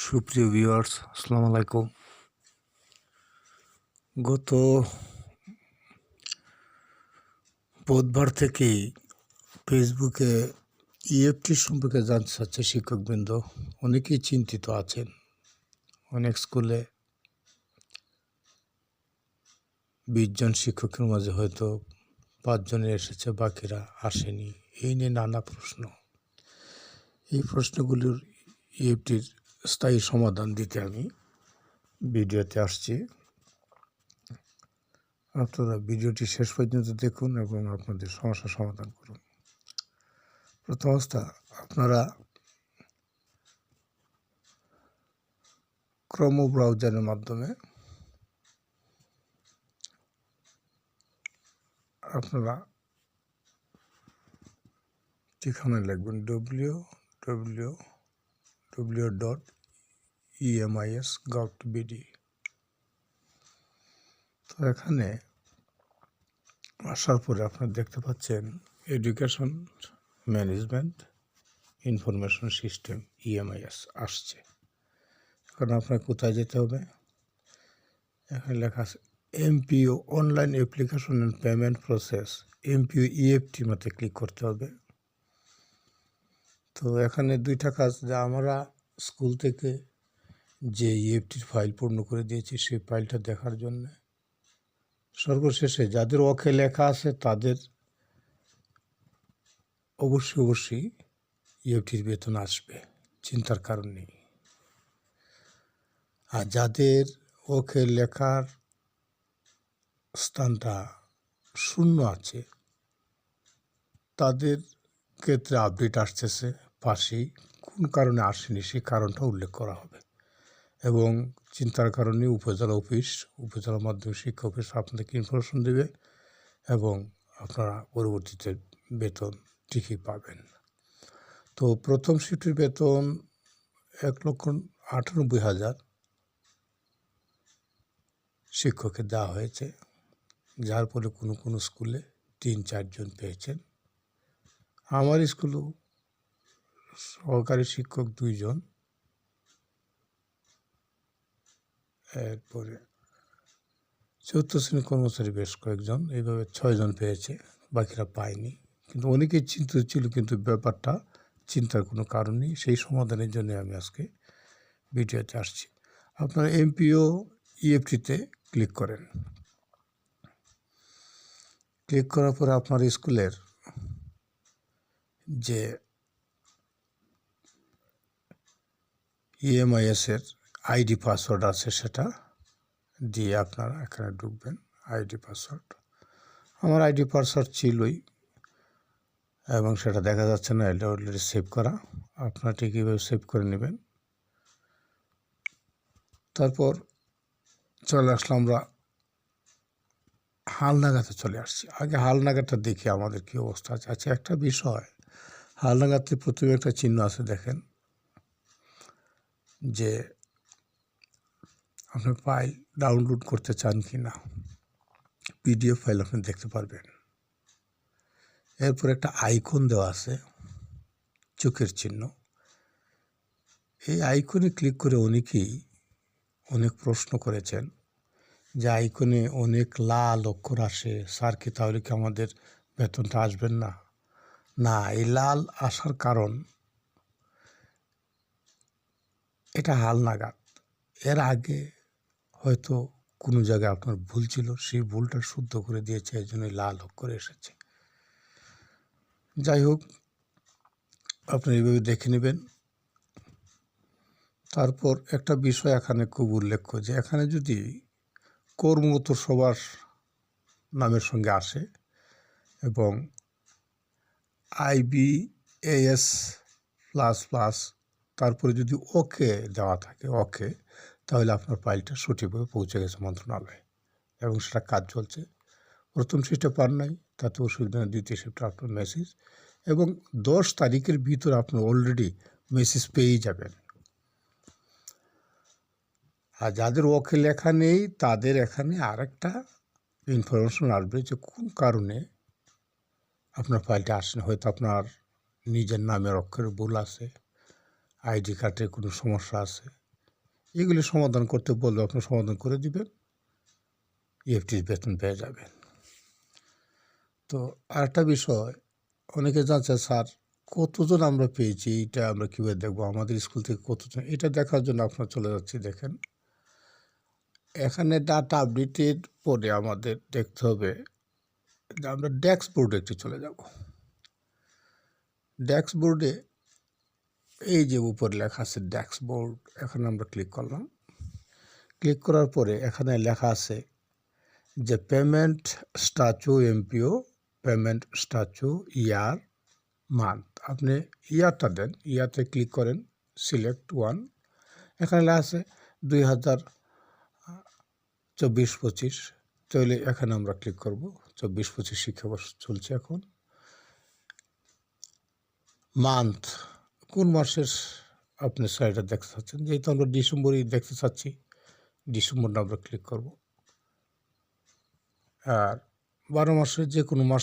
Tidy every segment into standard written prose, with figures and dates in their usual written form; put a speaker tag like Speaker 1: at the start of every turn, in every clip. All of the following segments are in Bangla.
Speaker 1: সুপ্রিয় ভিউয়ার্স, আসসালামু আলাইকুম। গত বুধবার থেকেই ফেসবুকে ইএফটি সম্পর্কে জানতে চাচ্ছে শিক্ষকবৃন্দ। অনেকেই চিন্তিত আছেন। অনেক স্কুলে 20 জন শিক্ষকের মাঝে হয়তো 5 জনের এসেছে, বাকিরা আসেনি। এই নিয়ে নানা প্রশ্ন। এই প্রশ্নগুলোর ইএফটির স্থায়ী সমাধান দিতে আমি ভিডিওতে আসছি। আপনারা ভিডিওটি শেষ পর্যন্ত দেখুন এবং আপনাদের সমস্যার সমাধান করুন। প্রথম অবস্থা, আপনারা ক্রোম ব্রাউজারের মাধ্যমে আপনারা ঠিকানা লিখবেন www.emis.gov.bd। তো এখানে আসার পরে আপনারা দেখতে পাচ্ছেন education management information system EMIS আসছে। এখন আপনার কোথায় যেতে হবে? এখানে লেখা আছে MPO online application and payment process, MPO EFT মতে ক্লিক করতে হবে। তো এখানে দুইটা কাজ, যা আমরা স্কুল থেকে যে ইএফটির ফাইল পূর্ণ করে দিয়েছি সেই ফাইলটা দেখার জন্য সর্বশেষে যাদের ওকে লেখা আছে তাদের অবশ্যই ইএফটির বেতন আসবে, চিন্তার কারণ নেই। আর যাদের ওকে লেখার স্থানটা শূন্য আছে তাদের ক্ষেত্রে আপডেট আসতেছে পাশেই, কোন কারণে আসেনি সেই কারণটা উল্লেখ করা হবে এবং চিন্তার কারণে উপজেলা মাধ্যমিক শিক্ষা অফিস আপনাদেরকে ইনফরমেশন দেবে এবং আপনারা পরবর্তীতে বেতন ঠিকই পাবেন। তো প্রথম শিফটের বেতন 1,98,000 শিক্ষককে দেওয়া হয়েছে, যার ফলে কোনো স্কুলে 3-4 জন পেয়েছেন। আমার স্কুলেও সহকারী শিক্ষক 2 জন, এরপরে চতুর্থ শ্রেণীর কর্মচারী বেশ কয়েকজন, এইভাবে 6 জন পেয়েছে, বাকিরা পায়নি। কিন্তু অনেকেই চিন্তিত ছিল, কিন্তু ব্যাপারটা চিন্তার কোনো কারণ নেই। সেই সমাধানের জন্য আমি আজকে ভিডিওতে আসছি। আপনারা এমপিও ইএফটিতে ক্লিক করেন। ক্লিক করার পরে আপনার স্কুলের যে ইএমআইএসের আইডি পাসওয়ার্ড আছে সেটা দিয়ে আপনারা এখানে ঢুকবেন। আইডি পাসওয়ার্ড, আমার আইডি পাসওয়ার্ড ছিলই এবং সেটা দেখা যাচ্ছে না, এটা অলরেডি সেভ করা। আপনারা ঠিক এইভাবে সেভ করে নেবেন। তারপর চলে আসলাম আমরা হালনাগাদে চলে আসছি। আগে হালনাগাদটা দেখি আমাদের কী অবস্থা আছে। আচ্ছা, একটা বিষয়, হালনাগাদে প্রথমে একটা চিহ্ন আছে, দেখেন যে আপনি ফাইল ডাউনলোড করতে চান কি না, পিডিএফ ফাইল আপনি দেখতে পারবেন। এরপর একটা আইকন দেওয়া আছে, চোখের চিহ্ন। এই আইকনে ক্লিক করে অনেকেই অনেক প্রশ্ন করেছেন যে আইকনে অনেক লাল অক্ষর আসে, স্যার কি তাহলে কি আমাদের বেতনটা আসবেন না? না, এই লাল আসার কারণ এটা হালনাগাদ। এর আগে হয়তো কোনো জায়গায় আপনার ভুল ছিল, সেই ভুলটা শুদ্ধ করে দিয়েছে, এই জন্য লাল অক্ষরে এসেছে। যাই হোক, আপনি এইভাবে দেখে নেবেন। তারপর একটা বিষয় এখানে খুব উল্লেখ্য, যে এখানে যদি কর্মরত সবার নামের সঙ্গে আসে এবং IBAS++, তারপরে যদি ওকে দেওয়া থাকে, ওকে, তাহলে আপনার ফাইলটা সঠিকভাবে পৌঁছে গেছে মন্ত্রণালয়ে এবং সেটা কাজ চলছে। প্রথম শিফটে পান নাই, তাতে অসুবিধা নেই, দ্বিতীয় শিফটে আপনার মেসেজ, এবং 10 তারিখের ভিতরে আপনি অলরেডি মেসেজ পেয়েই যাবেন। আর যাদের ওকে লেখা নেই তাদের এখানে আরেকটা ইনফরমেশন আসবে যে কোন কারণে আপনার ফাইলটা আসেনি। হয়তো আপনার নিজের নামের অক্ষরে ভুল আছে, আইডি কার্ডে কোনো সমস্যা আছে, এগুলি সমাধান করতে বললে আপনি সমাধান করে দিবেন, ইএফটির বেতন পেয়ে যাবেন। তো আরেকটা বিষয়, অনেকে জানছে স্যার কতজন আমরা পেয়েছি, এটা আমরা কীভাবে দেখবো, আমাদের স্কুল থেকে কতজন, এটা দেখার জন্য আপনার চলে যাচ্ছি। দেখেন এখানে ডাটা আপডেটের পরে আমাদের দেখতে হবে যে আমরা ড্যাশবোর্ডে একটু চলে যাব। ড্যাশবোর্ডে এই যে উপরে লেখা আছে ড্যাশবোর্ড, এখানে আমরা ক্লিক করলাম। ক্লিক করার পরে এখানে লেখা আছে যে payment status MPO, payment status, year, month. আপনি ইয়ারটা দেন, ইয়ারতে ক্লিক করেন, সিলেক্ট ওয়ান। এখানে লেখা আছে 2024-25, তাহলে এখানে আমরা ক্লিক করব। 24-25 শিক্ষাবর্ষ চলছে এখন। মান্থ, কোন মাসের আপনি সাইডটা দেখতে চাচ্ছেন, যেহেতু আমরা ডিসেম্বরই দেখতে চাচ্ছি, ডিসেম্বরটা আমরা ক্লিক করব। আর 12 মাসের যে কোনো মাস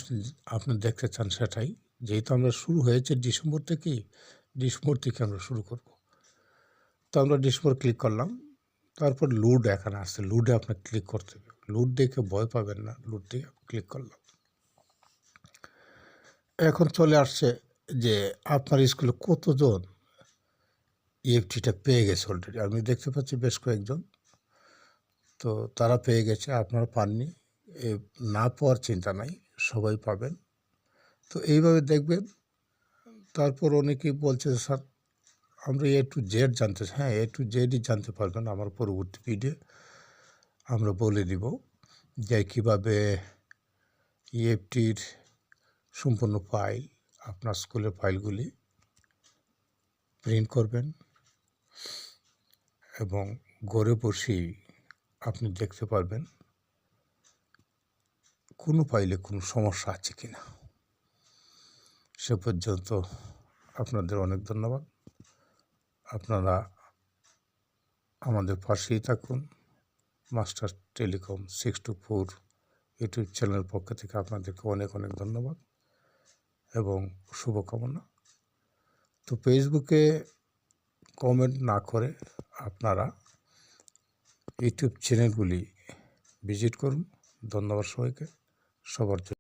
Speaker 1: আপনি দেখতে চান সেটাই, যেহেতু আমরা শুরু হয়েছে ডিসেম্বর থেকেই, ডিসেম্বর থেকে আমরা শুরু করব। তো আমরা ডিসেম্বর ক্লিক করলাম। তারপর লুড এখানে আসছে, লুডে আপনার ক্লিক করতে হবে। লুড দেখে ভয় পাবেন না, লুড দিয়ে ক্লিক করলাম। এখন চলে আসছে যে আপনার স্কুলে কতজন ইএফটিটা পেয়ে গেছে অলরেডি। আমি দেখতে পাচ্ছি বেশ কয়েকজন, তো তারা পেয়ে গেছে, আপনারা পাননি। না পাওয়ার চিন্তা নাই, সবাই পাবেন। তো এইভাবে দেখবেন। তারপর অনেকেই বলছে স্যার আমরা এ টু জেড জানতে চাই। হ্যাঁ, এ টু জেডই জানতে পারবেন আমার পরবর্তী ভিডিও আমরা বলে দিব যে কীভাবে ইএফটির সম্পূর্ণ ফাইল, আপনার স্কুলের ফাইলগুলি প্রিন্ট করবেন এবং ঘরে বসেই আপনি দেখতে পারবেন কোনো ফাইলে কোনো সমস্যা আছে কি না। সে পর্যন্ত আপনাদের অনেক ধন্যবাদ। আপনারা আমাদের পাশেই থাকুন। মাস্টার টেলিকম 624 ইউটিউব চ্যানেলের পক্ষ থেকে আপনাদেরকে অনেক অনেক ধন্যবাদ এবং শুভকামনা। তো ফেসবুকে কমেন্ট না করে আপনারা ইউটিউব চ্যানেলগুলি ভিজিট করুন। ধন্যবাদ সবাইকে, সবার জন্য।